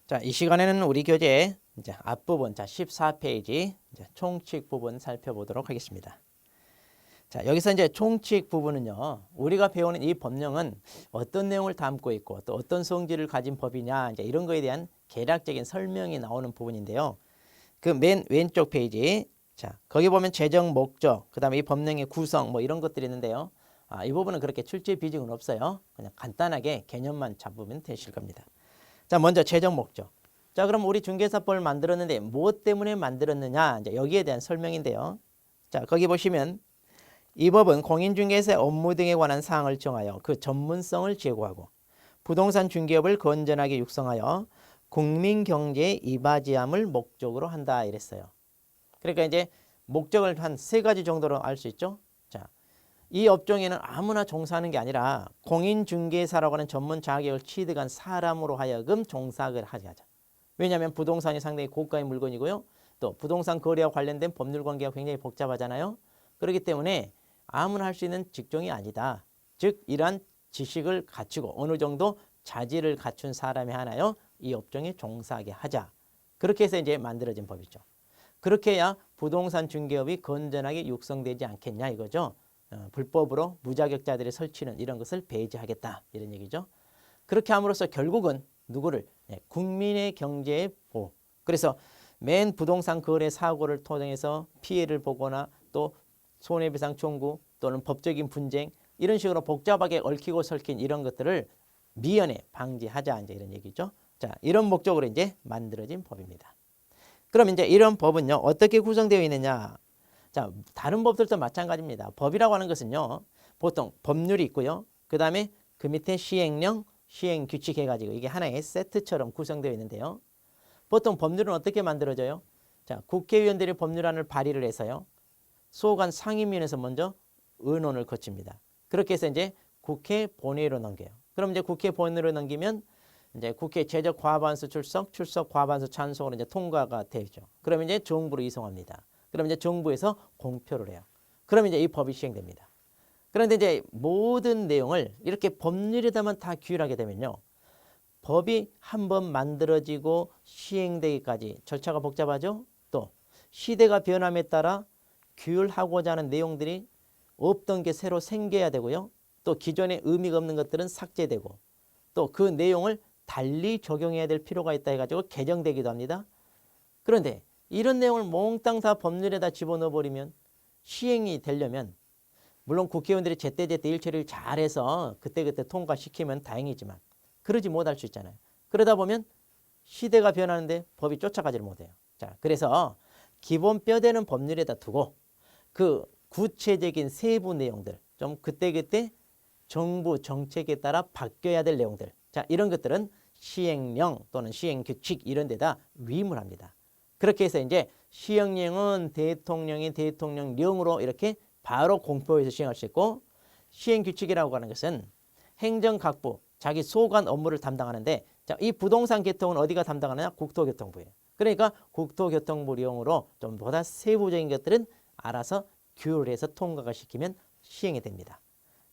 자, 이 시간에는 우리 교재 이제 앞부분, 자, 14페이지 이제 총칙 부분 살펴보도록 하겠습니다. 자, 여기서 이제 총칙 부분은요, 우리가 배우는 이 법령은 어떤 내용을 담고 있고 또 어떤 성질을 가진 법이냐, 이제 이런 거에 대한 개략적인 설명이 나오는 부분인데요. 그 맨 왼쪽 페이지, 자, 거기 보면 재정 목적, 그 다음에 이 법령의 구성, 뭐 이런 것들이 있는데요. 이 부분은 그렇게 출제 비중은 없어요. 그냥 간단하게 개념만 잡으면 되실 겁니다. 자, 먼저 재정 목적. 자, 그럼 우리 중개사법을 만들었는데 무엇 때문에 만들었느냐, 이제 여기에 대한 설명인데요. 자, 거기 보시면 이 법은 공인중개사의 업무 등에 관한 사항을 정하여 그 전문성을 제고하고 부동산 중개업을 건전하게 육성하여 국민 경제에 이바지함을 목적으로 한다 이랬어요. 그러니까 이제 목적을 한 세 가지 정도로 알 수 있죠. 자, 이 업종에는 아무나 종사하는 게 아니라 공인중개사라고 하는 전문 자격을 취득한 사람으로 하여금 종사를 하게 하자. 왜냐하면 부동산이 상당히 고가의 물건이고요. 또 부동산 거래와 관련된 법률 관계가 굉장히 복잡하잖아요. 그렇기 때문에 아무나 할 수 있는 직종이 아니다. 즉 이러한 지식을 갖추고 어느 정도 자질을 갖춘 사람이 하나요? 이 업종에 종사하게 하자. 그렇게 해서 이제 만들어진 법이죠. 그렇게 해야 부동산 중개업이 건전하게 육성되지 않겠냐 이거죠. 불법으로 무자격자들이 설치는 이런 것을 배제하겠다 이런 얘기죠. 그렇게 함으로써 결국은 누구를? 국민의 경제의 보호. 그래서 맨 부동산 거래 사고를 통해서 피해를 보거나 또 손해배상 청구 또는 법적인 분쟁 이런 식으로 복잡하게 얽히고 설킨 이런 것들을 미연에 방지하자 이제 이런 얘기죠. 자, 이런 목적으로 이제 만들어진 법입니다. 그럼 이제 이런 법은요 어떻게 구성되어 있느냐? 자, 다른 법들도 마찬가지입니다. 법이라고 하는 것은요 보통 법률이 있고요. 그 다음에 그 밑에 시행령, 시행규칙 해가지고 이게 하나의 세트처럼 구성되어 있는데요. 보통 법률은 어떻게 만들어져요? 자, 국회의원들이 법률안을 발의를 해서요. 소관 상임위원회에서 먼저 의논을 거칩니다. 그렇게 해서 이제 국회 본회의로 넘겨요. 그럼 이제 국회 본회의로 넘기면 이제 국회 제적 과반수 출석 과반수 찬성으로 이제 통과가 되죠. 그러면 이제 정부로 이송합니다. 그럼 이제 정부에서 공표를 해요. 그러면 이제 이 법이 시행됩니다. 그런데 이제 모든 내용을 이렇게 법률에다만 다 규율하게 되면요. 법이 한번 만들어지고 시행되기까지 절차가 복잡하죠. 또 시대가 변함에 따라 규율하고자 하는 내용들이 없던 게 새로 생겨야 되고요. 또 기존에 의미가 없는 것들은 삭제되고 또 그 내용을 달리 적용해야 될 필요가 있다 해가지고 개정되기도 합니다. 그런데 이런 내용을 몽땅 다 법률에다 집어넣어 버리면 시행이 되려면 물론 국회의원들이 제때제때 일처리를 잘해서 그때그때 통과시키면 다행이지만 그러지 못할 수 있잖아요. 그러다 보면 시대가 변하는데 법이 쫓아가지를 못해요. 자, 그래서 기본 뼈대는 법률에다 두고 그 구체적인 세부 내용들 좀 그때그때 정부 정책에 따라 바뀌어야 될 내용들 자 이런 것들은 시행령 또는 시행규칙 이런 데다 위임을 합니다. 그렇게 해서 이제 시행령은 대통령이 대통령령으로 이렇게 바로 공표해서 시행할 수 있고 시행규칙이라고 하는 것은 행정각부 자기 소관 업무를 담당하는데 자, 이 부동산 개통은 어디가 담당하느냐? 국토교통부예요. 그러니까 국토교통부령으로 좀 보다 세부적인 것들은 알아서 규율해서 통과가 시키면 시행이 됩니다.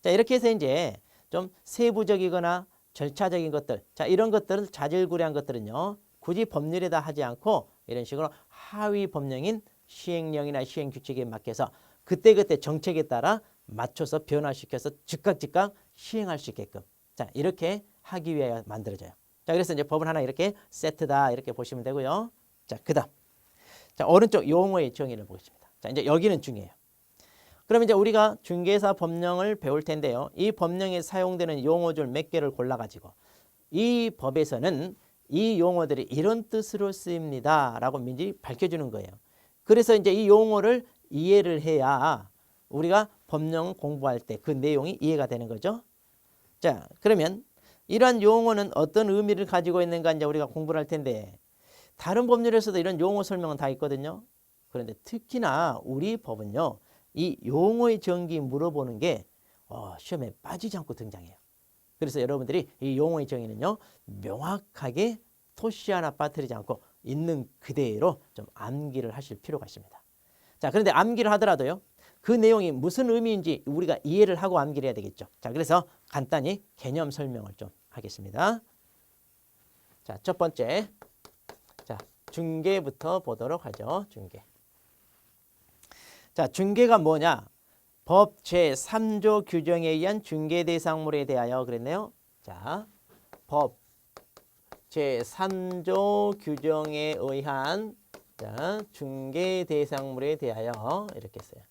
자, 이렇게 해서 이제 좀 세부적이거나 절차적인 것들, 자, 이런 것들을 자질구레한 것들은요, 굳이 법률에다 하지 않고 이런 식으로 하위 법령인 시행령이나 시행규칙에 맡겨서 그때그때 정책에 따라 맞춰서 변화시켜서 즉각 시행할 수 있게끔 자, 이렇게 하기 위하여 만들어져요. 자, 그래서 이제 법은 하나 이렇게 세트다 이렇게 보시면 되고요. 자, 그다음. 자, 오른쪽 용어의 정의를 보겠습니다. 자, 이제 여기는 중요해요. 그럼 이제 우리가 중개사 법령을 배울 텐데요. 이 법령에 사용되는 용어줄 몇 개를 골라가지고 이 법에서는 이 용어들이 이런 뜻으로 쓰입니다. 라고 민지 밝혀주는 거예요. 그래서 이제 이 용어를 이해를 해야 우리가 법령 공부할 때 그 내용이 이해가 되는 거죠. 자, 그러면 이러한 용어는 어떤 의미를 가지고 있는가 이제 우리가 공부를 할 텐데 다른 법률에서도 이런 용어 설명은 다 있거든요. 그런데 특히나 우리 법은요. 이 용어의 정의 물어보는 게 시험에 빠지지 않고 등장해요. 그래서 여러분들이 이 용어의 정의는요. 명확하게 토시 하나 빠뜨리지 않고 있는 그대로 좀 암기를 하실 필요가 있습니다. 자, 그런데 암기를 하더라도요. 그 내용이 무슨 의미인지 우리가 이해를 하고 암기를 해야 되겠죠. 자, 그래서 간단히 개념 설명을 좀 하겠습니다. 자, 자, 첫 번째. 자, 중개부터 보도록 하죠. 중개. 자, 중개가 뭐냐? 법 제3조 규정에 의한 중개 대상물에 대하여 그랬네요. 자, 법 제3조 규정에 의한 자, 중개 대상물에 대하여 이렇게 써요.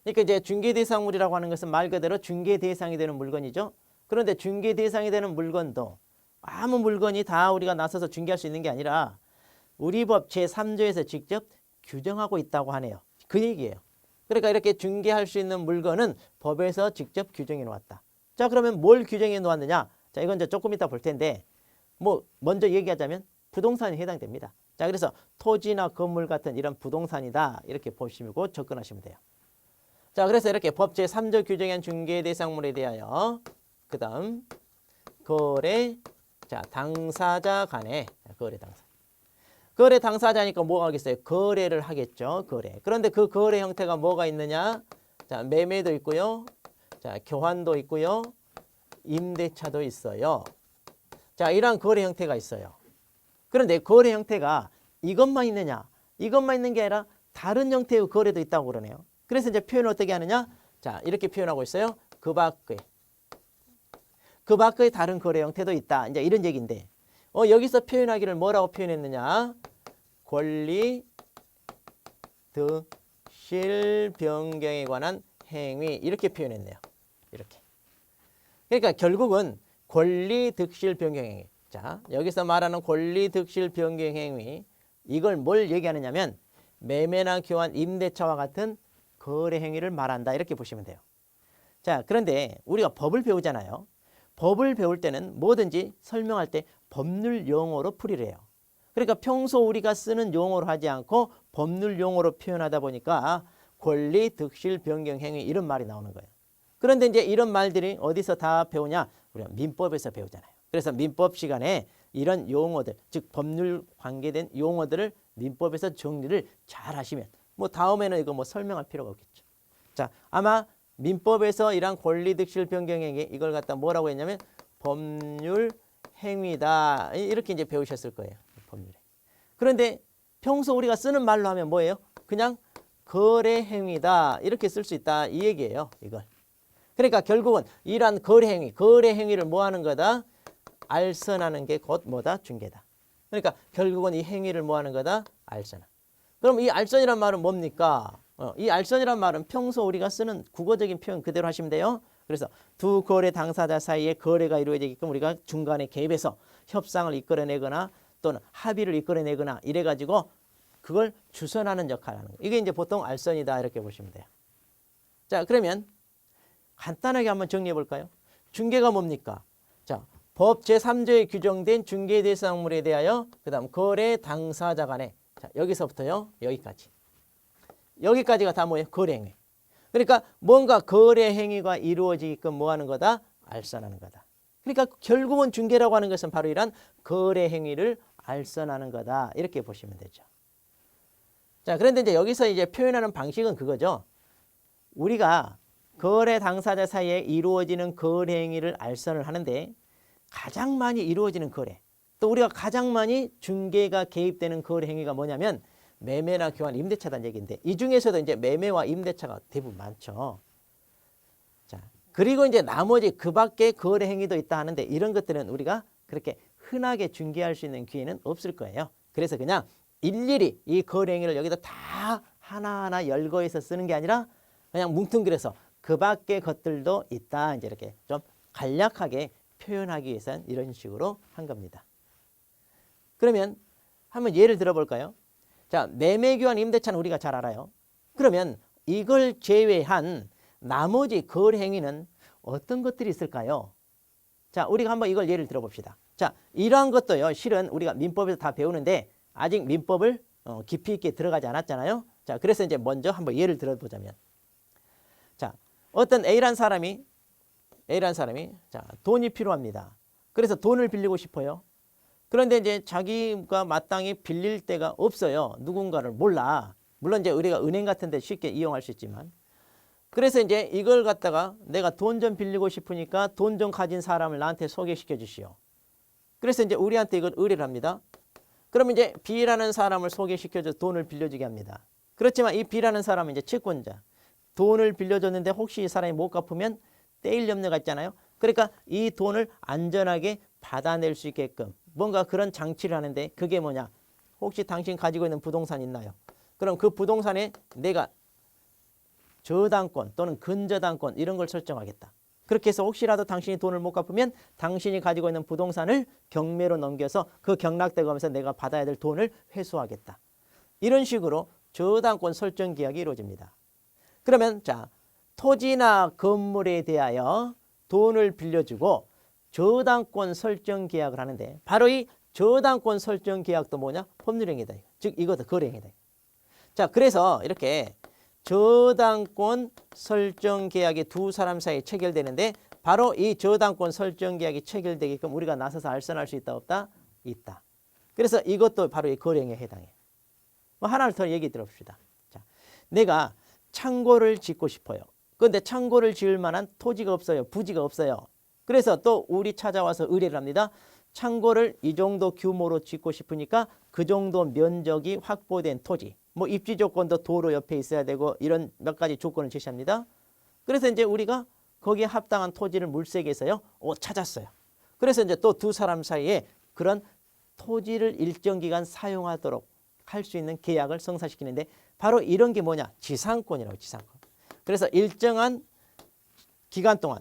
그러니까 이제 중개 대상물이라고 하는 것은 말 그대로 중개 대상이 되는 물건이죠. 그런데 중개 대상이 되는 물건도 아무 물건이 다 우리가 나서서 중개할 수 있는 게 아니라 우리 법 제3조에서 직접 규정하고 있다고 하네요. 그 얘기예요. 그러니까 이렇게 중개할 수 있는 물건은 법에서 직접 규정해 놓았다. 자, 그러면 뭘 규정해 놓았느냐? 자, 이건 이제 조금 이따 볼 텐데 뭐 먼저 얘기하자면 부동산에 해당됩니다. 자, 그래서 토지나 건물 같은 이런 부동산이다. 이렇게 보시고 접근하시면 돼요. 자, 그래서 이렇게 법 제3조 규정한 중개 대상물에 대하여 그 다음 거래 자 당사자 간에 거래 당사 거래 당사자니까 뭐가 하겠어요? 거래를 하겠죠. 거래. 그런데 그 거래 형태가 뭐가 있느냐? 자, 매매도 있고요. 자, 교환도 있고요. 임대차도 있어요. 자, 이러한 거래 형태가 있어요. 그런데 거래 형태가 이것만 있느냐? 이것만 있는 게 아니라 다른 형태의 거래도 있다고 그러네요. 그래서 이제 표현을 어떻게 하느냐? 자, 이렇게 표현하고 있어요. 그 밖의 다른 거래 형태도 있다. 이제 이런 얘기인데, 여기서 표현하기를 뭐라고 표현했느냐? 권리 득실 변경에 관한 행위 이렇게 표현했네요. 이렇게. 그러니까 결국은 권리 득실 변경 행위. 자, 여기서 말하는 권리 득실 변경 행위 이걸 뭘 얘기하느냐면 매매나 교환, 임대차와 같은 거래 행위를 말한다. 이렇게 보시면 돼요. 자, 그런데 우리가 법을 배우잖아요. 법을 배울 때는 뭐든지 설명할 때 법률 용어로 풀이를 해요. 그러니까 평소 우리가 쓰는 용어로 하지 않고 법률 용어로 표현하다 보니까 권리 득실 변경 행위 이런 말이 나오는 거예요. 그런데 이제 이런 말들이 어디서 다 배우냐? 우리가 민법에서 배우잖아요. 그래서 민법 시간에 이런 용어들, 즉 법률 관계된 용어들을 민법에서 정리를 잘 하시면 뭐 다음에는 이거 뭐 설명할 필요가 없겠죠. 자, 아마 민법에서 이러한 권리득실 변경행위 이걸 갖다 뭐라고 했냐면 법률 행위다 이렇게 이제 배우셨을 거예요. 법률. 그런데 평소 우리가 쓰는 말로 하면 뭐예요? 그냥 거래 행위다 이렇게 쓸 수 있다 이 얘기예요. 이걸. 그러니까 결국은 이러한 거래 행위를 뭐 하는 거다? 알선하는 게 곧 뭐다? 중개다. 그러니까 결국은 이 행위를 뭐 하는 거다? 알선. 그럼 이 알선이란 말은 뭡니까? 이 알선이란 말은 평소 우리가 쓰는 국어적인 표현 그대로 하시면 돼요. 그래서 두 거래 당사자 사이에 거래가 이루어지게끔 우리가 중간에 개입해서 협상을 이끌어내거나 또는 합의를 이끌어내거나 이래가지고 그걸 주선하는 역할을 하는 거예요. 이게 이제 보통 알선이다 이렇게 보시면 돼요. 자, 그러면 간단하게 한번 정리해 볼까요? 중개가 뭡니까? 자, 법 제3조에 규정된 중개 대상물에 대하여 그 다음 거래 당사자 간에 자, 여기서부터요 여기까지. 여기까지가 다 뭐예요? 거래 행위. 그러니까 뭔가 거래 행위가 이루어지게끔 뭐 하는 거다? 알선하는 거다. 그러니까 결국은 중개라고 하는 것은 바로 이런 거래 행위를 알선하는 거다. 이렇게 보시면 되죠. 자, 그런데 이제 여기서 이제 표현하는 방식은 그거죠. 우리가 거래 당사자 사이에 이루어지는 거래 행위를 알선을 하는데 가장 많이 이루어지는 거래. 또 우리가 가장 많이 중개가 개입되는 거래 행위가 뭐냐면 매매나 교환, 임대차라는 얘기인데 이 중에서도 이제 매매와 임대차가 대부분 많죠. 자, 그리고 이제 나머지 그 밖에 거래 행위도 있다 하는데 이런 것들은 우리가 그렇게 흔하게 중개할 수 있는 기회는 없을 거예요. 그래서 그냥 일일이 이 거래 행위를 여기다 다 하나하나 열거해서 쓰는 게 아니라 그냥 뭉뚱그려서 그 밖의 것들도 있다. 이제 이렇게 좀 간략하게 표현하기 위해서는 이런 식으로 한 겁니다. 그러면 한번 예를 들어볼까요? 자, 매매, 교환, 임대차는 우리가 잘 알아요. 그러면 이걸 제외한 나머지 거래 행위는 어떤 것들이 있을까요? 자, 우리가 한번 이걸 예를 들어봅시다. 자, 이러한 것도요. 실은 우리가 민법에서 다 배우는데 아직 민법을 깊이 있게 들어가지 않았잖아요. 자, 그래서 이제 먼저 한번 예를 들어보자면 자, 어떤 A란 사람이 자, 돈이 필요합니다. 그래서 돈을 빌리고 싶어요. 그런데 이제 자기가 마땅히 빌릴 데가 없어요. 누군가를 몰라. 물론 이제 우리가 은행 같은 데 쉽게 이용할 수 있지만. 그래서 이제 이걸 갖다가 내가 돈 좀 빌리고 싶으니까 돈 좀 가진 사람을 나한테 소개시켜 주시오. 그래서 이제 우리한테 이걸 의뢰를 합니다. 그러면 이제 B라는 사람을 소개시켜줘 돈을 빌려주게 합니다. 그렇지만 이 B라는 사람은 이제 채권자. 돈을 빌려줬는데 혹시 이 사람이 못 갚으면 떼일 염려가 있잖아요. 그러니까 이 돈을 안전하게 받아낼 수 있게끔 뭔가 그런 장치를 하는데 그게 뭐냐? 혹시 당신 가지고 있는 부동산 있나요? 그럼 그 부동산에 내가 저당권 또는 근저당권 이런 걸 설정하겠다. 그렇게 해서 혹시라도 당신이 돈을 못 갚으면 당신이 가지고 있는 부동산을 경매로 넘겨서 그 경락되고 하면서 내가 받아야 될 돈을 회수하겠다. 이런 식으로 저당권 설정 계약이 이루어집니다. 그러면 자, 토지나 건물에 대하여 돈을 빌려주고 저당권 설정 계약을 하는데 바로 이 저당권 설정 계약도 뭐냐? 법률행위다. 즉 이것도 거래행위다. 자, 그래서 이렇게 저당권 설정 계약이 두 사람 사이에 체결되는데 바로 이 저당권 설정 계약이 체결되게끔 우리가 나서서 알선할 수 있다 없다? 있다. 그래서 이것도 바로 이 거래행위에 해당해. 뭐 하나를 더 얘기 들어봅시다. 자, 내가 창고를 짓고 싶어요. 그런데 창고를 지을 만한 토지가 없어요. 부지가 없어요. 그래서 또 우리 찾아와서 의뢰를 합니다. 창고를 이 정도 규모로 짓고 싶으니까 그 정도 면적이 확보된 토지. 뭐 입지 조건도 도로 옆에 있어야 되고 이런 몇 가지 조건을 제시합니다. 그래서 이제 우리가 거기에 합당한 토지를 물색해서요. 찾았어요. 그래서 이제 또 두 사람 사이에 그런 토지를 일정 기간 사용하도록 할 수 있는 계약을 성사시키는데 바로 이런 게 뭐냐? 지상권이라고 지상권. 그래서 일정한 기간 동안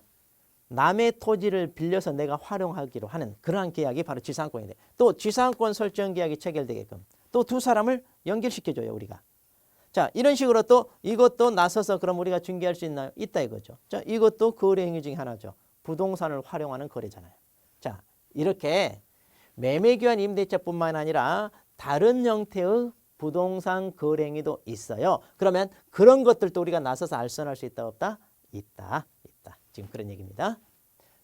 남의 토지를 빌려서 내가 활용하기로 하는 그러한 계약이 바로 지상권인데 또 지상권 설정 계약이 체결되게끔 또 두 사람을 연결시켜줘요 우리가. 자, 이런 식으로 또 이것도 나서서 그럼 우리가 중개할 수 있나요? 있다 이거죠. 자, 이것도 거래 행위 중에 하나죠. 부동산을 활용하는 거래잖아요. 자, 이렇게 매매교환 임대차뿐만 아니라 다른 형태의 부동산 거래 행위도 있어요. 그러면 그런 것들도 우리가 나서서 알선할 수 있다 없다? 있다. 지금 그런 얘기입니다.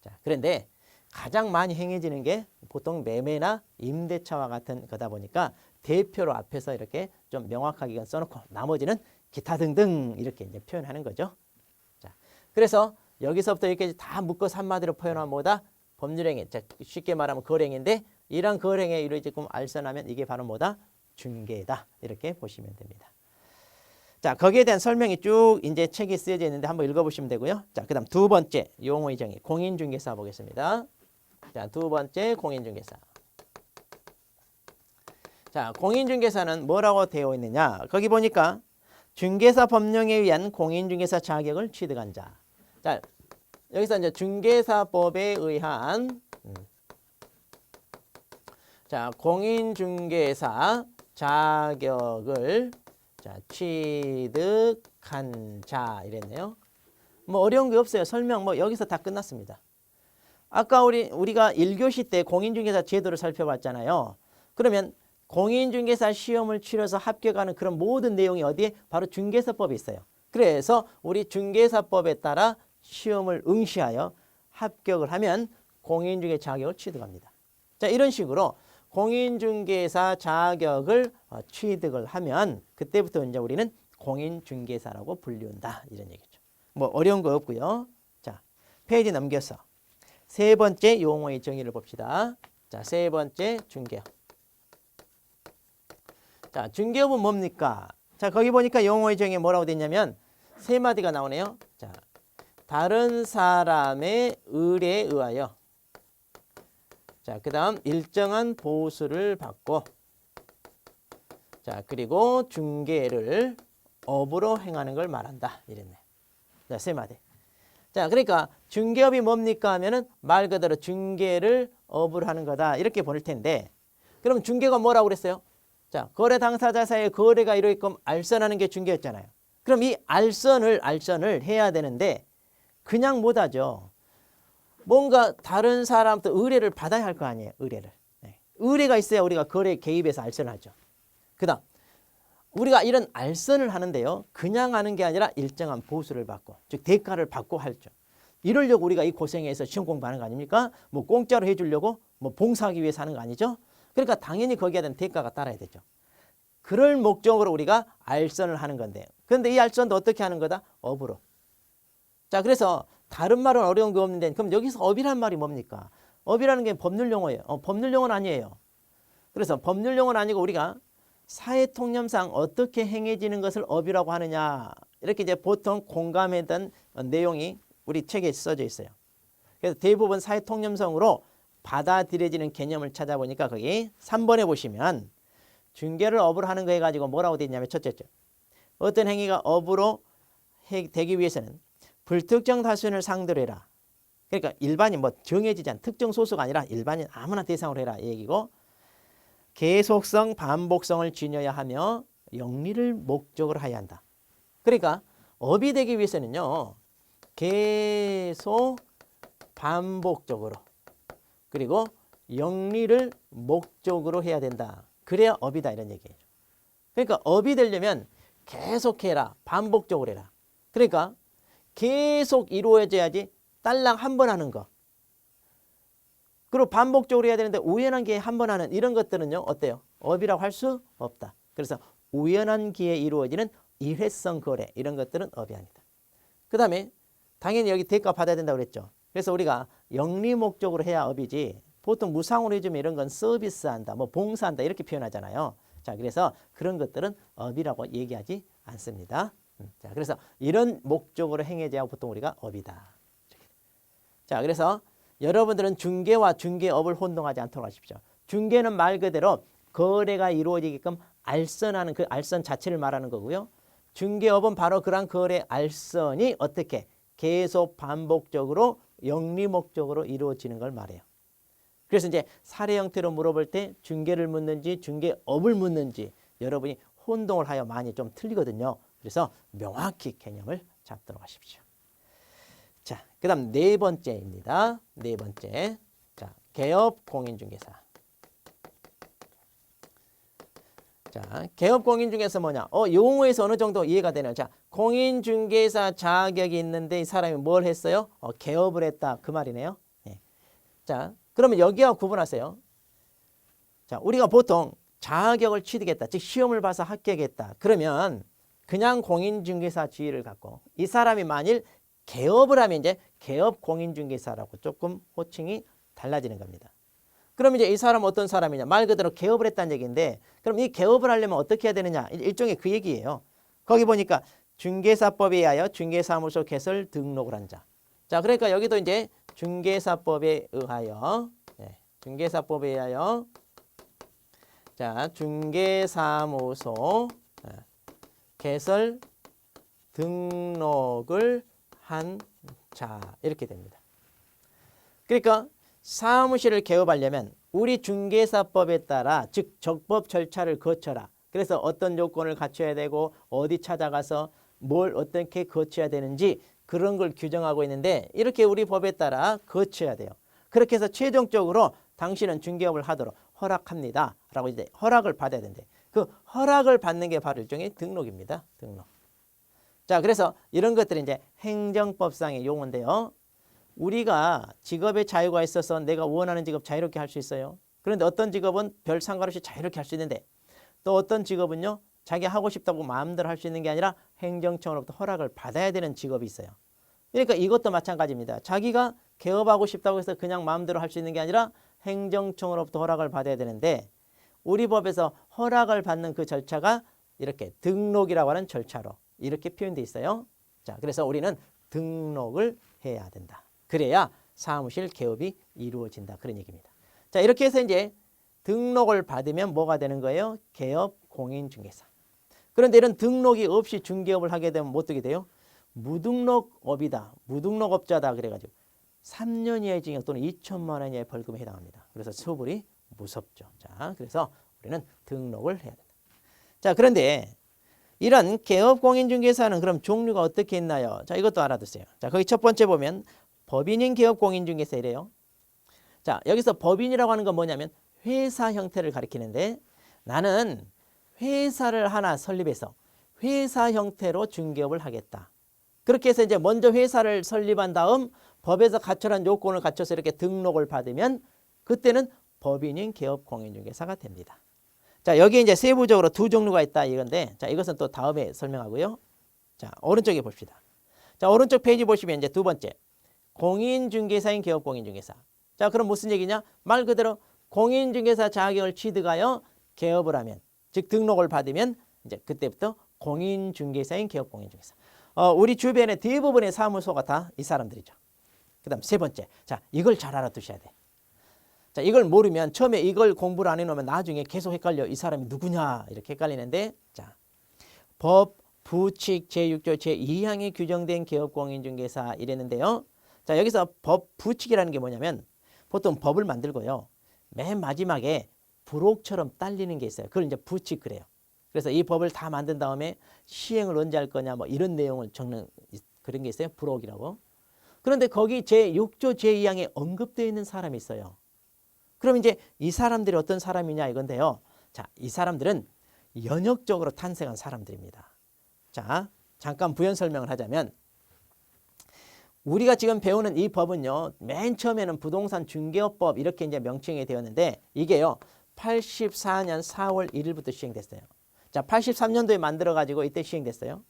자, 그런데 가장 많이 행해지는 게 보통 매매나 임대차와 같은 거다 보니까 대표로 앞에서 이렇게 좀 명확하게 써놓고 나머지는 기타 등등 이렇게 이제 표현하는 거죠. 자, 그래서 여기서부터 여기까지 다 묶어서 한마디로 표현하면 뭐다? 법률행위. 자, 쉽게 말하면 거래행위인데 이런 거래행위에 이루어지고 알선하면 이게 바로 뭐다? 중개다. 이렇게 보시면 됩니다. 자, 거기에 대한 설명이 쭉 이제 책에 쓰여져 있는데 한번 읽어보시면 되고요. 자, 그다음 두 번째 용어의 정의 공인중개사 보겠습니다. 자, 두 번째 공인중개사. 자, 공인중개사는 뭐라고 되어 있느냐? 거기 보니까 중개사 법령에 의한 공인중개사 자격을 취득한 자. 자, 여기서 이제 중개사법에 의한 자, 공인중개사 자격을 자, 취득한 자 이랬네요. 뭐 어려운 게 없어요. 설명 뭐 여기서 다 끝났습니다. 아까 우리가 1교시 때 공인중개사 제도를 살펴봤잖아요. 그러면 공인중개사 시험을 치러서 합격하는 그런 모든 내용이 어디에? 바로 중개사법에 있어요. 그래서 우리 중개사법에 따라 시험을 응시하여 합격을 하면 공인중개 자격을 취득합니다. 자, 이런 식으로 공인중개사 자격을 취득을 하면 그때부터 이제 우리는 공인중개사라고 불리운다. 이런 얘기죠. 뭐 어려운 거 없고요. 자, 페이지 넘겨서 세 번째 용어의 정의를 봅시다. 자, 세 번째 중개업. 자, 중개업은 뭡니까? 자, 거기 보니까 용어의 정의에 뭐라고 돼 있냐면 세 마디가 나오네요. 자, 다른 사람의 의뢰에 의하여 자, 그 다음 일정한 보수를 받고 자, 그리고 중개를 업으로 행하는 걸 말한다. 이랬네. 자, 세 마디. 자, 그러니까 중개업이 뭡니까 하면은 말 그대로 중개를 업으로 하는 거다. 이렇게 보낼 텐데 그럼 중개가 뭐라고 그랬어요? 자, 거래 당사자 사이의 거래가 이루어지게끔 알선하는 게 중개였잖아요. 그럼 이 알선을 해야 되는데 그냥 못하죠. 뭔가 다른 사람부터 의뢰를 받아야 할 거 아니에요. 의뢰를. 네. 의뢰가 있어야 우리가 거래에 개입해서 알선을 하죠. 그 다음 우리가 이런 알선을 하는데요. 그냥 하는 게 아니라 일정한 보수를 받고 즉 대가를 받고 하죠. 이러려고 우리가 이 고생해서 시험 공부하는 거 아닙니까? 뭐 공짜로 해주려고 뭐 봉사하기 위해서 하는 거 아니죠? 그러니까 당연히 거기에 대한 대가가 따라야 되죠. 그럴 목적으로 우리가 알선을 하는 건데 그런데 이 알선도 어떻게 하는 거다? 업으로. 자, 그래서 다른 말은 어려운 게 없는데 그럼 여기서 업이란 말이 뭡니까? 업이라는 게 법률 용어예요. 법률 용어는 아니에요. 그래서 법률 용어는 아니고 우리가 사회 통념상 어떻게 행해지는 것을 업이라고 하느냐. 이렇게 이제 보통 공감했던 내용이 우리 책에 써져 있어요. 그래서 대부분 사회 통념성으로 받아들여지는 개념을 찾아보니까 거기 3번에 보시면 중개를 업으로 하는 거 해가지고 뭐라고 되어 있냐면 첫째죠. 어떤 행위가 업으로 되기 위해서는 불특정 다수를 상대로 해라. 그러니까 일반인 뭐 정해지지 않은 특정 소수가 아니라 일반인 아무나 대상으로 해라 이 얘기고 계속성 반복성을 지녀야 하며 영리를 목적으로 해야 한다. 그러니까 업이 되기 위해서는요. 계속 반복적으로 그리고 영리를 목적으로 해야 된다. 그래야 업이다 이런 얘기예요. 그러니까 업이 되려면 계속해라. 반복적으로 해라. 그러니까 계속 이루어져야지 딸랑 한 번 하는 거. 그리고 반복적으로 해야 되는데 우연한 기회에 한 번 하는 이런 것들은요. 어때요? 업이라고 할 수 없다. 그래서 우연한 기회에 이루어지는 일회성 거래 이런 것들은 업이 아니다. 그 다음에 당연히 여기 대가 받아야 된다고 그랬죠. 그래서 우리가 영리 목적으로 해야 업이지 보통 무상으로 해주면 이런 건 서비스한다, 뭐 봉사한다 이렇게 표현하잖아요. 자, 그래서 그런 것들은 업이라고 얘기하지 않습니다. 자, 그래서 이런 목적으로 행해져야 보통 우리가 업이다. 자, 그래서 여러분들은 중개와 중개업을 혼동하지 않도록 하십시오. 중개는 말 그대로 거래가 이루어지게끔 알선하는 그 알선 자체를 말하는 거고요. 중개업은 바로 그런 거래 알선이 어떻게 계속 반복적으로 영리 목적으로 이루어지는 걸 말해요. 그래서 이제 사례 형태로 물어볼 때 중개를 묻는지 중개업을 묻는지 여러분이 혼동을 하여 많이 좀 틀리거든요. 그래서 명확히 개념을 잡도록 하십시오. 자, 그 다음 네 번째입니다. 네 번째. 자, 개업 공인중개사. 자, 개업 공인중개사 뭐냐? 용어에서 어느 정도 이해가 되나요? 자, 공인중개사 자격이 있는데 이 사람이 뭘 했어요? 개업을 했다. 그 말이네요. 네. 자, 그러면 여기와 구분하세요. 자, 우리가 보통 자격을 취득했다. 즉 시험을 봐서 합격했다. 그러면 그냥 공인중개사 지위를 갖고 이 사람이 만일 개업을 하면 이제 개업 공인중개사라고 조금 호칭이 달라지는 겁니다. 그럼 이제 이 사람은 어떤 사람이냐? 말 그대로 개업을 했다는 얘기인데 그럼 이 개업을 하려면 어떻게 해야 되느냐? 일종의 그 얘기예요. 거기 보니까 중개사법에 의하여 중개사무소 개설 등록을 한 자. 자, 그러니까 여기도 이제 중개사법에 의하여 중개사법에 의하여 자, 중개사무소 개설 등록을 한 자 이렇게 됩니다. 그러니까 사무실을 개업하려면 우리 중개사법에 따라 즉 적법 절차를 거쳐라. 그래서 어떤 요건을 갖춰야 되고 어디 찾아가서 뭘 어떻게 거쳐야 되는지 그런 걸 규정하고 있는데 이렇게 우리 법에 따라 거쳐야 돼요. 그렇게 해서 최종적으로 당신은 중개업을 하도록 허락합니다. 라고 이제 허락을 받아야 된대. 그 허락을 받는 게 바로 일종의 등록입니다. 등록. 자, 그래서 이런 것들이 이제 행정법상의 용어인데요. 우리가 직업의 자유가 있어서 내가 원하는 직업 자유롭게 할 수 있어요. 그런데 어떤 직업은 별 상관없이 자유롭게 할 수 있는데 또 어떤 직업은요. 자기 하고 싶다고 마음대로 할 수 있는 게 아니라 행정청으로부터 허락을 받아야 되는 직업이 있어요. 그러니까 이것도 마찬가지입니다. 자기가 개업하고 싶다고 해서 그냥 마음대로 할 수 있는 게 아니라 행정청으로부터 허락을 받아야 되는데 우리 법에서 허락을 받는 그 절차가 이렇게 등록이라고 하는 절차로 이렇게 표현되어 있어요. 자, 그래서 우리는 등록을 해야 된다. 그래야 사무실 개업이 이루어진다. 그런 얘기입니다. 자, 이렇게 해서 이제 등록을 받으면 뭐가 되는 거예요? 개업 공인중개사. 그런데 이런 등록이 없이 중개업을 하게 되면 뭐 어떻게 돼요? 무등록업이다. 무등록업자다. 그래가지고 3년 이하의 징역 또는 2천만 원 이하의 벌금에 해당합니다. 그래서 처벌이 무섭죠. 자, 그래서 우리는 등록을 해야 된다. 자, 그런데 이런 개업 공인중개사는 그럼 종류가 어떻게 있나요? 자, 이것도 알아두세요. 자, 거기 첫 번째 보면 법인인 개업 공인중개사 이래요. 자, 여기서 법인이라고 하는 건 뭐냐면 회사 형태를 가리키는데 나는 회사를 하나 설립해서 회사 형태로 중개업을 하겠다. 그렇게 해서 이제 먼저 회사를 설립한 다음 법에서 갖춰란 요건을 갖춰서 이렇게 등록을 받으면 그때는 법인인 개업 공인중개사가 됩니다. 자, 여기 이제 세부적으로 두 종류가 있다 이건데 자, 이것은 또 다음에 설명하고요. 자, 오른쪽에 봅시다. 자, 오른쪽 페이지 보시면 이제 두 번째 공인중개사인 개업 공인중개사. 자, 그럼 무슨 얘기냐? 말 그대로 공인중개사 자격을 취득하여 개업을 하면, 즉 등록을 받으면 이제 그때부터 공인중개사인 개업공인중개사. 우리 주변에 대부분의 사무소가 다 이 사람들이죠. 그다음 세 번째, 자 이걸 잘 알아두셔야 돼. 자, 이걸 모르면 처음에 이걸 공부를 안 해놓으면 나중에 계속 헷갈려. 이 사람이 누구냐 이렇게 헷갈리는데, 자 법 부칙 제6조 제2항에 규정된 개업공인중개사 이랬는데요. 자, 여기서 법 부칙이라는 게 뭐냐면 보통 법을 만들고요, 맨 마지막에 부록처럼 딸리는 게 있어요. 그걸 이제 부칙 그래요. 그래서 이 법을 다 만든 다음에 시행을 언제 할 거냐 뭐 이런 내용을 적는 그런 게 있어요. 부록이라고. 그런데 거기 제6조 제2항에 언급되어 있는 사람이 있어요. 그럼 이제 이 사람들이 어떤 사람이냐 이건데요. 자, 이 사람들은 연역적으로 탄생한 사람들입니다. 자, 잠깐 부연 설명을 하자면, 우리가 지금 배우는 이 법은요, 맨 처음에는 부동산 중개업법 이렇게 이제 명칭이 되었는데, 이게요 84년 4월 1일부터 시행됐어요. 자, 83년도에 만들어 가지고 이때 시행됐어요.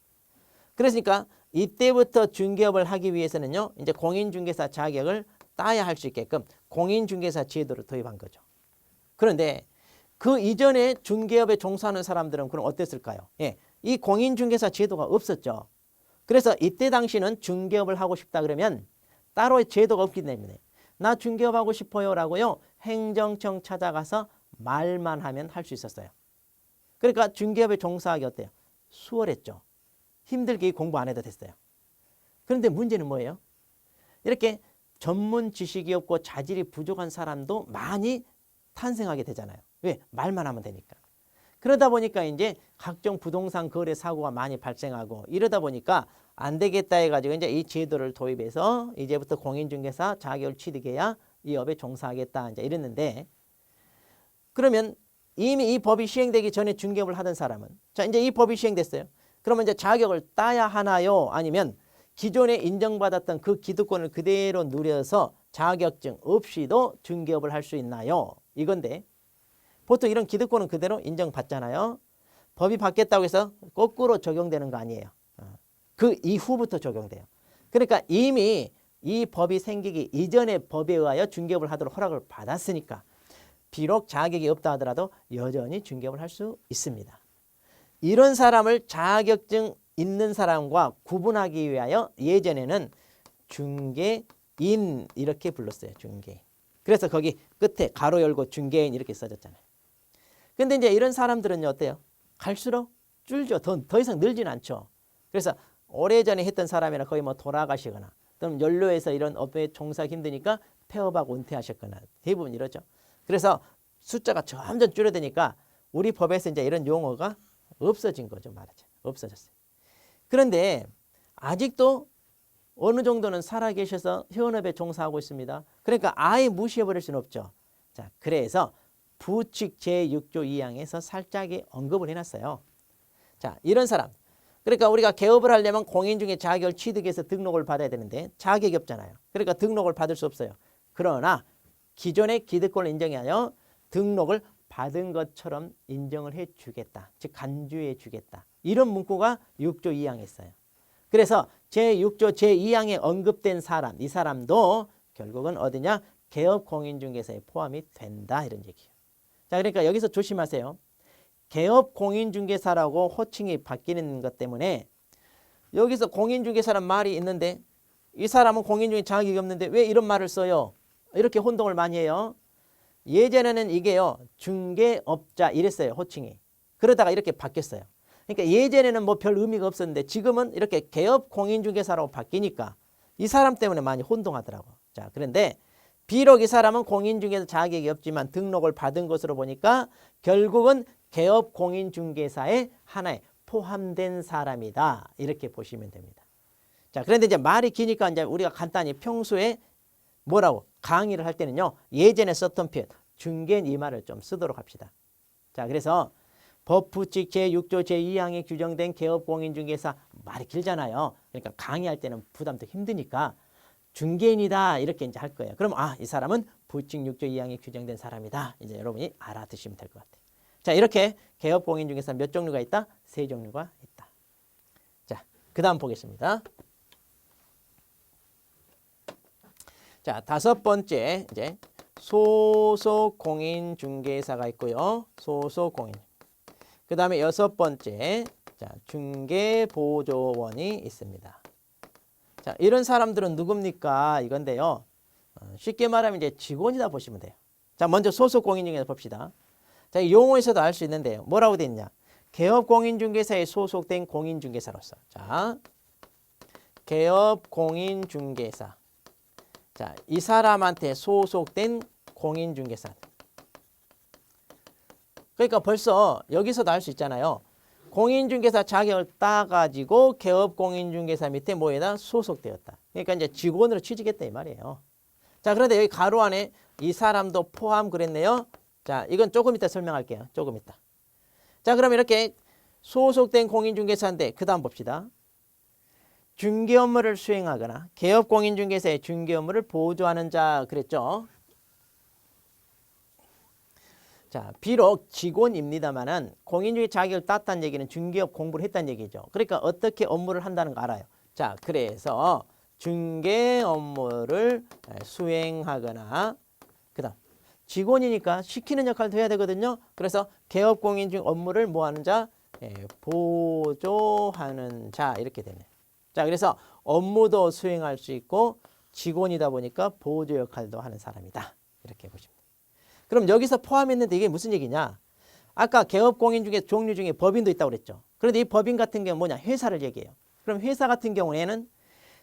그러니까 이때부터 중개업을 하기 위해서는요, 이제 공인중개사 자격을 따야 할 수 있게끔 공인중개사 제도를 도입한 거죠. 그런데 그 이전에 중개업에 종사하는 사람들은 그럼 어땠을까요? 예, 이 공인중개사 제도가 없었죠. 그래서 이때 당시는 중개업을 하고 싶다 그러면 따로 제도가 없기 때문에 나 중개업 하고 싶어요 라고요, 행정청 찾아가서 말만 하면 할 수 있었어요. 그러니까 중개업에 종사하기 어때요? 수월했죠. 힘들게 공부 안 해도 됐어요. 그런데 문제는 뭐예요? 이렇게 전문 지식이 없고 자질이 부족한 사람도 많이 탄생하게 되잖아요. 왜? 말만 하면 되니까. 그러다 보니까 이제 각종 부동산 거래 사고가 많이 발생하고, 이러다 보니까 안 되겠다 해가지고 이제 이 제도를 도입해서 이제부터 공인중개사 자격을 취득해야 이 업에 종사하겠다 이제 이랬는데, 그러면 이미 이 법이 시행되기 전에 중개업을 하던 사람은, 자 이제 이 법이 시행됐어요. 그러면 이제 자격을 따야 하나요? 아니면 기존에 인정받았던 그 기득권을 그대로 누려서 자격증 없이도 중개업을 할 수 있나요? 이건데, 보통 이런 기득권은 그대로 인정받잖아요. 법이 바뀌었다고 해서 거꾸로 적용되는 거 아니에요. 그 이후부터 적용돼요. 그러니까 이미 이 법이 생기기 이전의 법에 의하여 중개업을 하도록 허락을 받았으니까 비록 자격이 없다 하더라도 여전히 중개업을 할 수 있습니다. 이런 사람을 자격증 있는 사람과 구분하기 위하여 예전에는 중개인 이렇게 불렀어요. 중개인. 그래서 거기 끝에 가로 열고 중개인 이렇게 써졌잖아요. 근데 이제 이런 사람들은 어때요? 갈수록 줄죠. 더 이상 늘지는 않죠. 그래서 오래전에 했던 사람이나 거의 뭐 돌아가시거나, 또는 연료에서 이런 업에 종사하기 힘드니까 폐업하고 은퇴하셨거나 대부분 이러죠. 그래서 숫자가 점점 줄어드니까 우리 법에서 이제 이런 용어가 없어진 거죠. 말하자면 없어졌어요. 그런데 아직도 어느 정도는 살아계셔서 현업에 종사하고 있습니다. 그러니까 아예 무시해버릴 수는 없죠. 자, 그래서 부칙 제6조 2항에서 살짝의 언급을 해놨어요. 자, 이런 사람. 그러니까 우리가 개업을 하려면 공인중개 자격을 취득해서 등록을 받아야 되는데 자격이 없잖아요. 그러니까 등록을 받을 수 없어요. 그러나 기존의 기득권을 인정하여 등록을 받은 것처럼 인정을 해주겠다. 즉 간주해 주겠다. 이런 문구가 6조 2항에 있어요. 그래서 제6조 제2항에 언급된 사람, 이 사람도 결국은 어디냐? 개업공인중개사에 포함이 된다 이런 얘기예요. 자, 그러니까 여기서 조심하세요. 개업공인중개사라고 호칭이 바뀌는 것 때문에 여기서 공인중개사란 말이 있는데 이 사람은 공인중개 자격이 없는데 왜 이런 말을 써요? 이렇게 혼동을 많이 해요. 예전에는 이게요, 중개업자 이랬어요, 호칭이. 그러다가 이렇게 바뀌었어요. 그러니까 예전에는 뭐 별 의미가 없었는데 지금은 이렇게 개업공인중개사라고 바뀌니까 이 사람 때문에 많이 혼동하더라고. 자, 그런데 비록 이 사람은 공인중개사 자격이 없지만 등록을 받은 것으로 보니까 결국은 개업공인중개사의 하나에 포함된 사람이다. 이렇게 보시면 됩니다. 자, 그런데 이제 말이 기니까 이제 우리가 간단히 평소에 뭐라고 강의를 할 때는요, 예전에 썼던 표현 중개인 이 말을 좀 쓰도록 합시다. 자, 그래서 법 부칙 제6조 제2항에 규정된 개업공인중개사 말이 길잖아요. 그러니까 강의할 때는 부담도 힘드니까 중개인이다 이렇게 이제 할 거예요. 그럼 이 사람은 부칙 6조 2항에 규정된 사람이다. 이제 여러분이 알아두시면 될 것 같아요. 자, 이렇게 개업공인중개사 몇 종류가 있다? 3종류가 있다. 자, 그 다음 보겠습니다. 자, 다섯 번째 이제 소속 공인 중개사가 있고요. 소속 공인. 그다음에 여섯 번째 자, 중개 보조원이 있습니다. 자, 이런 사람들은 누굽니까? 이건데요. 쉽게 말하면 이제 직원이다 보시면 돼요. 자, 먼저 소속 공인 중개사 봅시다. 자, 이 용어에서도 알 수 있는데요. 뭐라고 돼 있냐? 개업 공인 중개사에 소속된 공인 중개사로서. 자, 개업 공인 중개사. 자, 이 사람한테 소속된 공인 중개사. 그러니까 벌써 여기서도 알 수 있잖아요. 공인중개사 자격을 따가지고 개업 공인중개사 밑에 뭐에다 소속되었다. 그러니까 이제 직원으로 취직했다 이 말이에요. 자, 그런데 여기 가로 안에 이 사람도 포함 그랬네요. 자, 이건 조금 이따 설명할게요. 조금 이따. 자, 그럼 이렇게 소속된 공인중개사인데 그 다음 봅시다. 중개 업무를 수행하거나 개업 공인중개사의 중개 업무를 보조하는 자 그랬죠. 자, 비록 직원입니다만은 공인중개 자격을 땄다는 얘기는 중개업 공부를 했다는 얘기죠. 그러니까 어떻게 업무를 한다는 거 알아요. 자, 그래서 중개 업무를 수행하거나 그다음 직원이니까 시키는 역할도 해야 되거든요. 그래서 개업 공인중 업무를 뭐 하는 자? 보조하는 자 이렇게 되네. 자, 그래서 업무도 수행할 수 있고 직원이다 보니까 보조 역할도 하는 사람이다. 이렇게 보시면 돼요. 그럼 여기서 포함했는데 이게 무슨 얘기냐? 아까 개업 공인 중에 종류 중에 법인도 있다고 그랬죠. 그런데 이 법인 같은 경우는 뭐냐? 회사를 얘기해요. 그럼 회사 같은 경우에는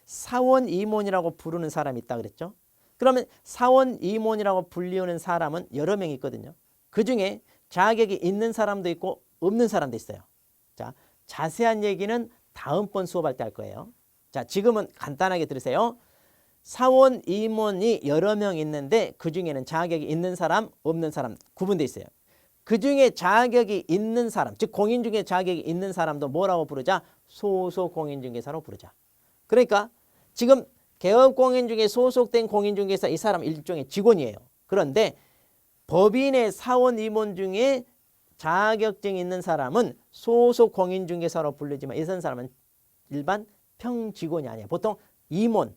사원 임원이라고 부르는 사람이 있다 그랬죠. 그러면 사원 임원이라고 불리우는 사람은 여러 명 있거든요. 그중에 자격이 있는 사람도 있고 없는 사람도 있어요. 자, 자세한 얘기는 다음번 수업할 때 할 거예요. 자, 지금은 간단하게 들으세요. 사원 임원이 여러 명 있는데 그중에는 자격이 있는 사람, 없는 사람 구분되어 있어요. 그중에 자격이 있는 사람, 즉 공인중개 자격이 있는 사람도 뭐라고 부르자? 소속 공인중개사로 부르자. 그러니까 지금 개업 공인중개 소속된 공인중개사 이 사람 일종의 직원이에요. 그런데 법인의 사원 임원 중에 자격증이 있는 사람은 소속 공인중개사로 부르지만 이 사람은 일반 평직원이 아니에요. 보통 임원,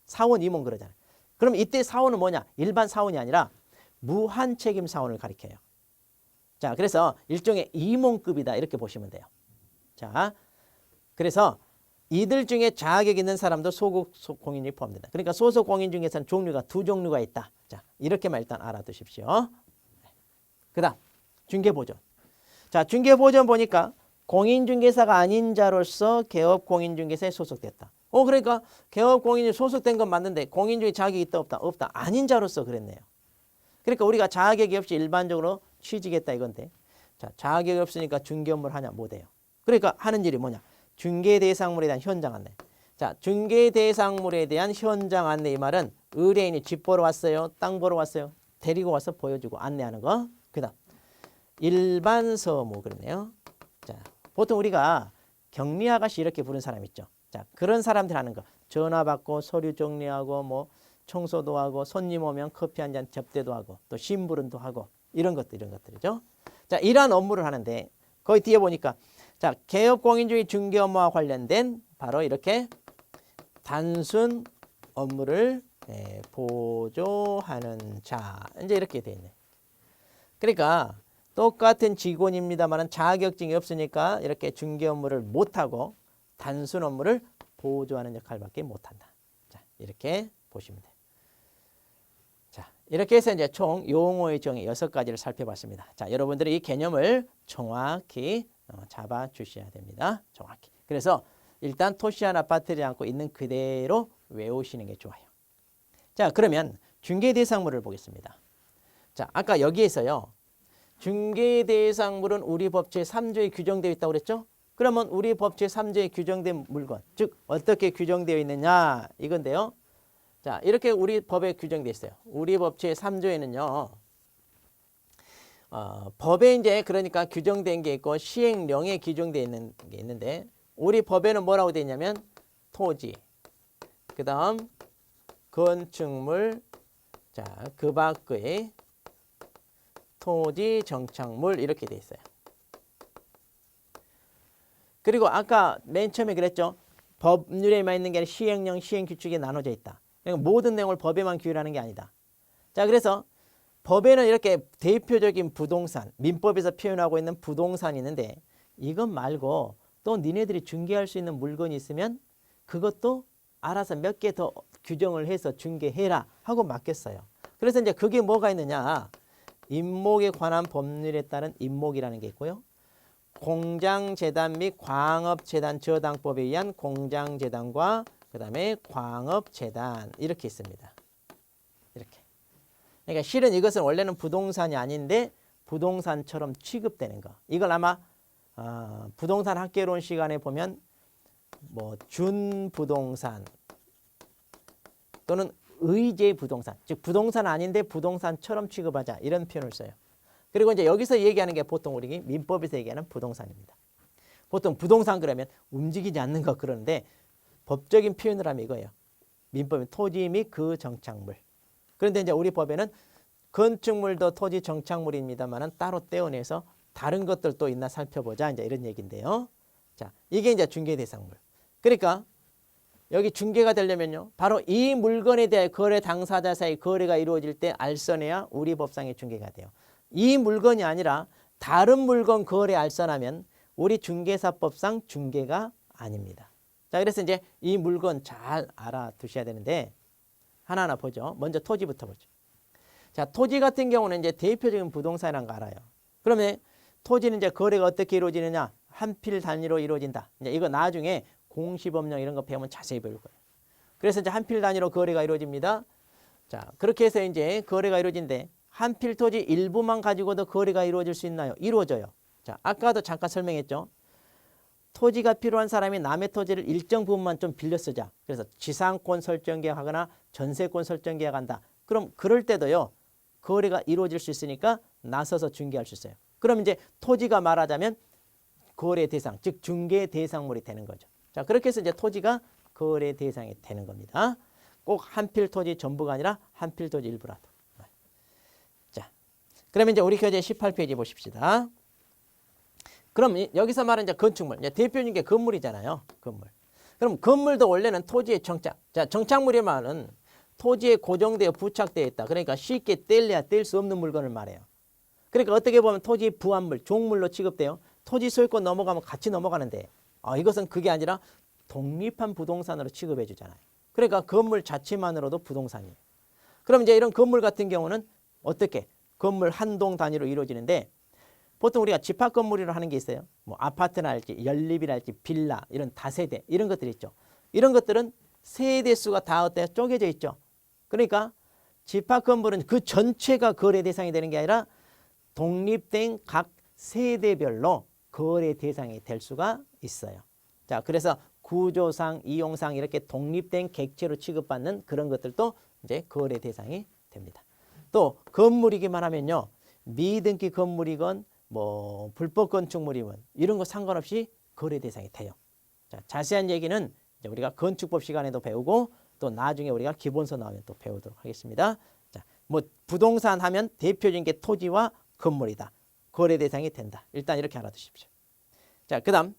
사원 임원 그러잖아요. 그럼 이때 사원은 뭐냐? 일반 사원이 아니라 무한책임 사원을 가리켜요. 자, 그래서 일종의 임원급이다 이렇게 보시면 돼요. 자, 그래서 이들 중에 자격 있는 사람도 소속 공인이 포함된다. 그러니까 소속 공인 중에서는 종류가 두 종류가 있다. 자, 이렇게만 일단 알아두십시오. 그 다음 중개보전. 자, 중개보전 보니까 공인중개사가 아닌 자로서 개업 공인중개사에 소속됐다. 그러니까 개업 공인이 소속된 건 맞는데 공인중개 자격이 있다 없다? 없다. 아닌 자로서 그랬네요. 그러니까 우리가 자격이 없이 일반적으로 취직했다 이건데 자, 자격이 없으니까 중개 업무를 하냐? 못해요. 그러니까 하는 일이 뭐냐? 중개 대상물에 대한 현장 안내. 자, 중개 대상물에 대한 현장 안내 이 말은 의뢰인이 집 보러 왔어요? 땅 보러 왔어요? 데리고 와서 보여주고 안내하는 거. 그 다음 일반 서무 그러네요. 자, 보통 우리가 경리 아가씨 이렇게 부르는 사람 있죠. 자, 그런 사람들 하는 거. 전화 받고 서류 정리하고 뭐 청소도 하고 손님 오면 커피 한 잔 접대도 하고 또 심부름도 하고 이런 것들이죠. 자, 이러한 업무를 하는데 거기 뒤에 보니까 자, 개업 공인중개 중개 업무와 관련된 바로 이렇게 단순 업무를 보조하는 자 이제 이렇게 돼 있네. 그러니까 똑같은 직원입니다만 자격증이 없으니까 이렇게 중개 업무를 못하고 단순 업무를 보조하는 역할밖에 못한다. 자, 이렇게 보시면 돼요. 자, 이렇게 해서 이제 총 용어의 정의 6가지를 살펴봤습니다. 자, 여러분들이 이 개념을 정확히 잡아 주셔야 됩니다. 정확히. 그래서 일단 토시 하나 빠뜨리지 않고 있는 그대로 외우시는 게 좋아요. 자, 그러면 중개 대상물을 보겠습니다. 자, 아까 여기에서요. 중개 대상물은 우리 법 제3조에 규정되어 있다고 그랬죠? 그러면 우리 법 제3조에 규정된 물건, 즉 어떻게 규정되어 있느냐 이건데요. 자, 이렇게 우리 법에 규정되어 있어요. 우리 법 제3조에는요. 법에 이제 그러니까 규정된 게 있고 시행령에 규정되어 있는 게 있는데 우리 법에는 뭐라고 되어 있냐면 토지, 그 다음 건축물, 자, 그 밖의 토지, 정착물 이렇게 돼 있어요. 그리고 아까 맨 처음에 그랬죠. 법률에만 있는 게 아니라 시행령, 시행규칙에 나눠져 있다. 그러니까 모든 내용을 법에만 규율하는 게 아니다. 자, 그래서 법에는 이렇게 대표적인 부동산, 민법에서 표현하고 있는 부동산이 있는데 이것 말고 또 니네들이 중개할 수 있는 물건이 있으면 그것도 알아서 몇 개 더 규정을 해서 중개해라 하고 맡겼어요. 그래서 이제 그게 뭐가 있느냐. 임목에 관한 법률에 따른 임목이라는 게 있고요. 공장재단 및 광업재단 저당법에 의한 공장재단과 그 다음에 광업재단 이렇게 있습니다. 이렇게. 그러니까 실은 이것은 원래는 부동산이 아닌데 부동산처럼 취급되는 거. 이걸 아마 부동산 학개론 시간에 보면 뭐 준부동산 또는 의제 부동산, 즉 부동산 아닌데 부동산처럼 취급하자 이런 표현을 써요. 그리고 이제 여기서 얘기하는 게 보통 우리 민법에서 얘기하는 부동산입니다. 보통 부동산 그러면 움직이지 않는 거 그러는데 법적인 표현을 하면 이거예요. 민법은 토지 및 그 정착물. 그런데 이제 우리 법에는 건축물도 토지 정착물입니다만은 따로 떼어내서 다른 것들도 있나 살펴보자 이제 이런 얘기인데요. 자, 이게 이제 중개 대상물. 그러니까 여기 중개가 되려면요. 바로 이 물건에 대해 거래 당사자 사이 거래가 이루어질 때 알선해야 우리 법상의 중개가 돼요. 이 물건이 아니라 다른 물건 거래 알선하면 우리 중개사법상 중개가 아닙니다. 자, 그래서 이제 이 물건 잘 알아두셔야 되는데 하나하나 보죠. 먼저 토지부터 보죠. 자, 토지 같은 경우는 이제 대표적인 부동산이라는 거 알아요. 그러면 토지는 이제 거래가 어떻게 이루어지느냐? 한 필 단위로 이루어진다. 이제 이거 나중에 공시법령 이런 거 배우면 자세히 배울 거예요. 그래서 이제 한 필 단위로 거래가 이루어집니다. 자, 그렇게 해서 이제 거래가 이루어진데 한 필 토지 일부만 가지고도 거래가 이루어질 수 있나요? 이루어져요. 자, 아까도 잠깐 설명했죠. 토지가 필요한 사람이 남의 토지를 일정 부분만 좀 빌려 쓰자. 그래서 지상권 설정 계약하거나 전세권 설정 계약한다. 그럼 그럴 때도요. 거래가 이루어질 수 있으니까 나서서 중개할 수 있어요. 그럼 이제 토지가 말하자면 거래 대상, 즉 중개 대상물이 되는 거죠. 자, 그렇게 해서 이제 토지가 거래 대상이 되는 겁니다. 꼭 한 필 토지 전부가 아니라 한 필 토지 일부라도. 자, 그러면 이제 우리 교재 18페이지 보십시다. 그럼 여기서 말하는 이제 건축물, 이제 대표적인 게 건물이잖아요. 건물. 그럼 건물도 원래는 토지의 정착. 자, 정착물이 말은 토지에 고정되어 부착되어 있다. 그러니까 쉽게 뗄래야 뗄 수 없는 물건을 말해요. 그러니까 어떻게 보면 토지 부합물, 종물로 취급돼요. 토지 소유권 넘어가면 같이 넘어가는데 이것은 그게 아니라 독립한 부동산으로 취급해 주잖아요. 그러니까 건물 자체만으로도 부동산이에요. 그럼 이제 이런 건물 같은 경우는 어떻게? 건물 한 동 단위로 이루어지는데 보통 우리가 집합 건물이라고 하는 게 있어요. 뭐 아파트나 할지 연립이랄지 빌라 이런 다세대 이런 것들이 있죠. 이런 것들은 세대 수가 다 어때요? 쪼개져 있죠. 그러니까 집합 건물은 그 전체가 거래 대상이 되는 게 아니라 독립된 각 세대별로 거래 대상이 될 수가 있어요. 자, 그래서 구조상, 이용상 이렇게 독립된 객체로 취급받는 그런 것들도 이제 거래 대상이 됩니다. 또 건물이기만 하면요. 미등기 건물이건 뭐 불법 건축물이건 이런 거 상관없이 거래 대상이 돼요. 자, 자세한 얘기는 이제 우리가 건축법 시간에도 배우고 또 나중에 우리가 기본서 나오면 또 배우도록 하겠습니다. 자, 뭐 부동산 하면 대표적인 게 토지와 건물이다. 거래 대상이 된다. 일단 이렇게 알아두십시오. 자, 그다음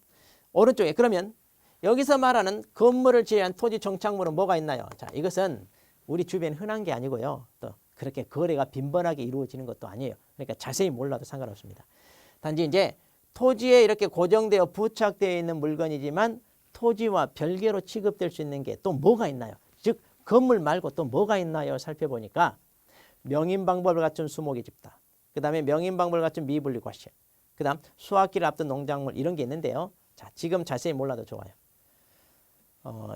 오른쪽에 그러면 여기서 말하는 건물을 제외한 토지 정착물은 뭐가 있나요? 자, 이것은 우리 주변에 흔한 게 아니고요. 또 그렇게 거래가 빈번하게 이루어지는 것도 아니에요. 그러니까 자세히 몰라도 상관없습니다. 단지 이제 토지에 이렇게 고정되어 부착되어 있는 물건이지만 토지와 별개로 취급될 수 있는 게 또 뭐가 있나요? 즉 건물 말고 또 뭐가 있나요? 살펴보니까 명인방법을 갖춘 수목의 집단, 그 다음에 명인방법을 갖춘 미분리 과실, 그 다음 수확기를 앞둔 농작물 이런 게 있는데요. 자, 지금 자세히 몰라도 좋아요.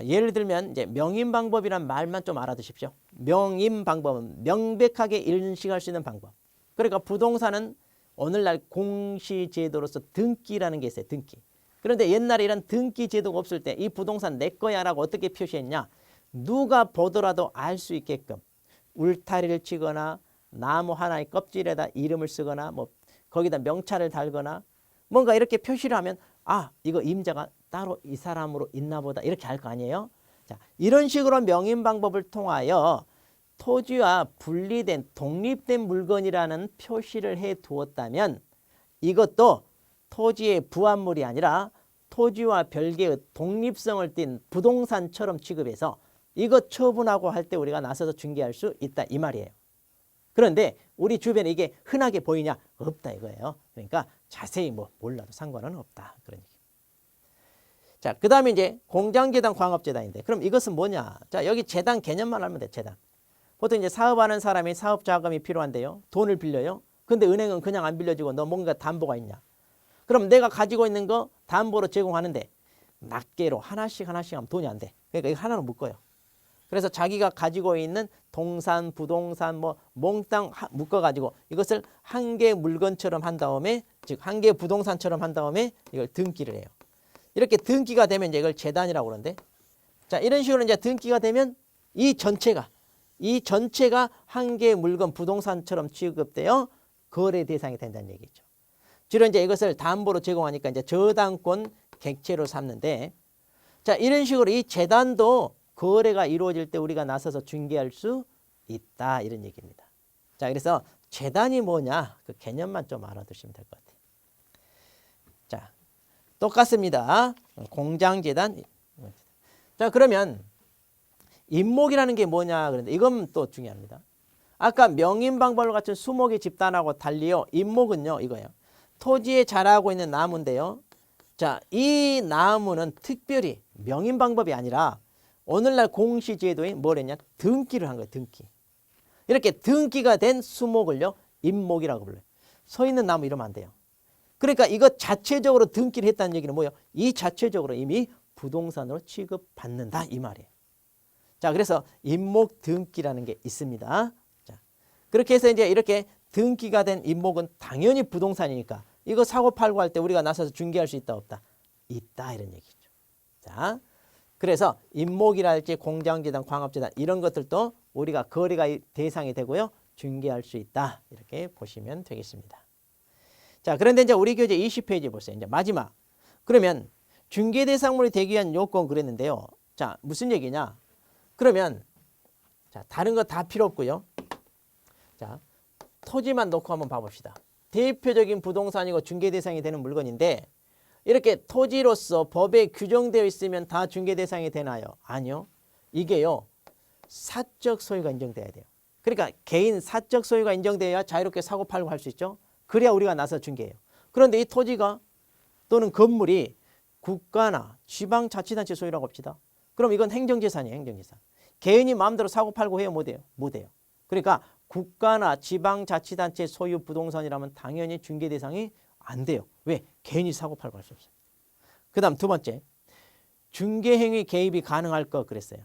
예를 들면 이제 명인방법이란 말만 좀 알아두십시오. 명인방법은 명백하게 인식할 수 있는 방법. 그러니까 부동산은 오늘날 공시제도로서 등기라는 게 있어요. 등기. 그런데 옛날에 이런 등기 제도가 없을 때 이 부동산 내 거야라고 어떻게 표시했냐. 누가 보더라도 알 수 있게끔 울타리를 치거나 나무 하나의 껍질에다 이름을 쓰거나 뭐 거기다 명찰을 달거나 뭔가 이렇게 표시를 하면 이거 임자가 따로 이 사람으로 있나 보다 이렇게 할 거 아니에요. 자, 이런 식으로 명인 방법을 통하여 토지와 분리된 독립된 물건이라는 표시를 해 두었다면 이것도 토지의 부합물이 아니라 토지와 별개의 독립성을 띤 부동산처럼 취급해서 이거 처분하고 할 때 우리가 나서서 중개할 수 있다 이 말이에요. 그런데 우리 주변에 이게 흔하게 보이냐? 없다 이거예요. 그러니까 자세히 뭐 몰라도 상관은 없다 그런 얘기. 자, 그 다음에 이제 공장재단, 광업재단인데 그럼 이것은 뭐냐? 자, 여기 재단 개념만 알면 돼. 재단. 보통 이제 사업하는 사람이 사업 자금이 필요한데요. 돈을 빌려요. 근데 은행은 그냥 안 빌려주고 너 뭔가 담보가 있냐? 그럼 내가 가지고 있는 거 담보로 제공하는데 낱개로 하나씩 하면 돈이 안 돼. 그러니까 이거 하나로 묶어요. 그래서 자기가 가지고 있는 동산, 부동산 뭐 몽땅 묶어가지고 이것을 한 개 물건처럼 한 다음에 즉 한 개 부동산처럼 한 다음에 이걸 등기를 해요. 이렇게 등기가 되면 이제 이걸 재단이라고 그러는데 자 이런 식으로 이제 등기가 되면 이 전체가 한 개 물건 부동산처럼 취급되어 거래 대상이 된다는 얘기죠. 주로 이제 이것을 담보로 제공하니까 이제 저당권 객체로 삼는데 자 이런 식으로 이 재단도 거래가 이루어질 때 우리가 나서서 중개할 수 있다 이런 얘기입니다. 자 그래서 재단이 뭐냐 그 개념만 좀 알아두시면 될 것 같아요. 자 똑같습니다. 공장재단. 자 그러면 임목이라는 게 뭐냐 그런데 이건 또 중요합니다. 아까 명인방벌로 갖춘 수목의 집단하고 달리요 임목은요 이거예요. 토지에 자라고 있는 나무인데요. 자, 이 나무는 특별히 명인방법이 아니라 오늘날 공시제도에 뭘 했냐? 등기를 한 거예요. 등기. 이렇게 등기가 된 수목을요. 임목이라고 불러요. 서 있는 나무 이러면 안 돼요. 그러니까 이것 자체적으로 등기를 했다는 얘기는 뭐예요? 이 자체적으로 이미 부동산으로 취급받는다 이 말이에요. 자, 그래서 임목 등기라는 게 있습니다. 자, 그렇게 해서 이제 이렇게 등기가 된 임목은 당연히 부동산이니까 이거 사고 팔고 할 때 우리가 나서서 중개할 수 있다 없다? 있다 이런 얘기죠. 자, 그래서 임목이라 할지 공장재단, 광업재단 이런 것들도 우리가 거래가 대상이 되고요. 중개할 수 있다 이렇게 보시면 되겠습니다. 자, 그런데 이제 우리 교재 20페이지 보세요. 이제 마지막. 그러면 중개 대상물이 되기 위한 요건 그랬는데요. 자, 무슨 얘기냐? 그러면 자, 다른 거 다 필요 없고요. 자, 토지만 놓고 한번 봐봅시다. 대표적인 부동산이고 중개 대상이 되는 물건인데 이렇게 토지로서 법에 규정되어 있으면 다 중개 대상이 되나요? 아니요. 이게요. 사적 소유가 인정돼야 돼요. 그러니까 개인 사적 소유가 인정돼야 자유롭게 사고 팔고 할 수 있죠. 그래야 우리가 나서 중개해요. 그런데 이 토지가 또는 건물이 국가나 지방자치단체 소유라고 합시다. 그럼 이건 행정재산이에요. 행정재산. 개인이 마음대로 사고 팔고 해요? 못 해요? 못 해요. 그러니까 국가나 지방자치단체 소유 부동산이라면 당연히 중개 대상이 안 돼요. 왜? 개인이 사고 팔고 할 수 없어요. 그 다음 두 번째. 중개행위 개입이 가능할 것 그랬어요.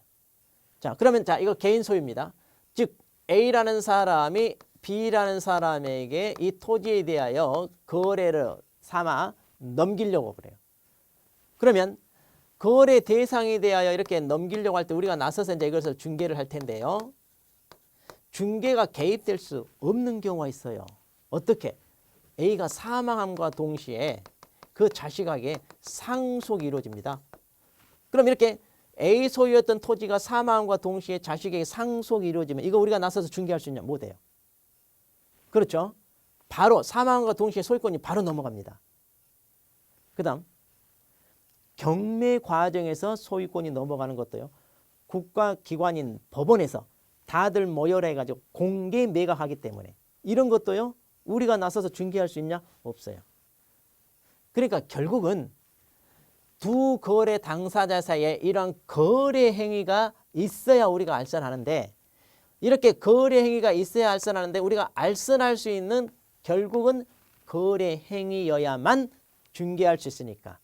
자, 그러면 자 이거 개인 소유입니다. 즉 A라는 사람이 B라는 사람에게 이 토지에 대하여 거래를 삼아 넘기려고 그래요. 그러면 거래 대상에 대하여 이렇게 넘기려고 할 때 우리가 나서서 이제 이것을 중개를 할 텐데요. 중개가 개입될 수 없는 경우가 있어요. 어떻게? A가 사망함과 동시에 그 자식에게 상속이 이루어집니다. 그럼 이렇게 A 소유였던 토지가 사망함과 동시에 자식에게 상속이 이루어지면 이거 우리가 나서서 중개할 수 있냐? 못해요. 그렇죠? 바로 사망함과 동시에 소유권이 바로 넘어갑니다. 그 다음 경매 과정에서 소유권이 넘어가는 것도요. 국가기관인 법원에서 다들 모여라 해가지고 공개 매각하기 때문에 이런 것도요. 우리가 나서서 중개할 수 있냐? 없어요. 그러니까 결국은 두 거래 당사자 사이에 이런 거래 행위가 있어야 우리가 알선하는데 이렇게 거래 행위가 있어야 알선하는데 우리가 알선할 수 있는 결국은 거래 행위여야만 중개할 수 있으니까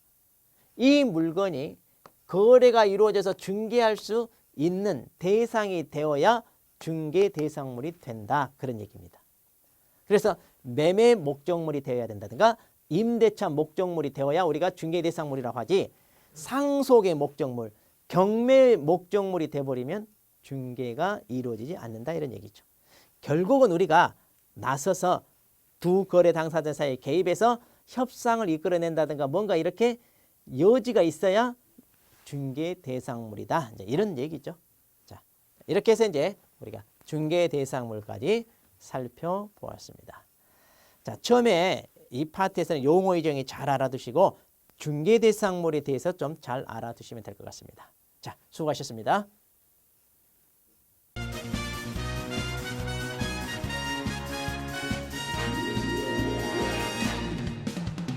이 물건이 거래가 이루어져서 중개할 수 있는 대상이 되어야 중개 대상물이 된다 그런 얘기입니다. 그래서 매매 목적물이 되어야 된다든가 임대차 목적물이 되어야 우리가 중개 대상물이라고 하지 상속의 목적물, 경매 목적물이 돼버리면 중개가 이루어지지 않는다 이런 얘기죠. 결국은 우리가 나서서 두 거래 당사자 사이에 개입해서 협상을 이끌어낸다든가 뭔가 이렇게 여지가 있어야 중개 대상물이다. 이제 이런 얘기죠. 자, 이렇게 해서 이제 우리가 중개 대상물까지 살펴보았습니다. 자, 처음에 이 파트에서는 용어 이정이 잘 알아두시고 중개 대상물에 대해서 좀 잘 알아두시면 될 것 같습니다. 자, 수고하셨습니다.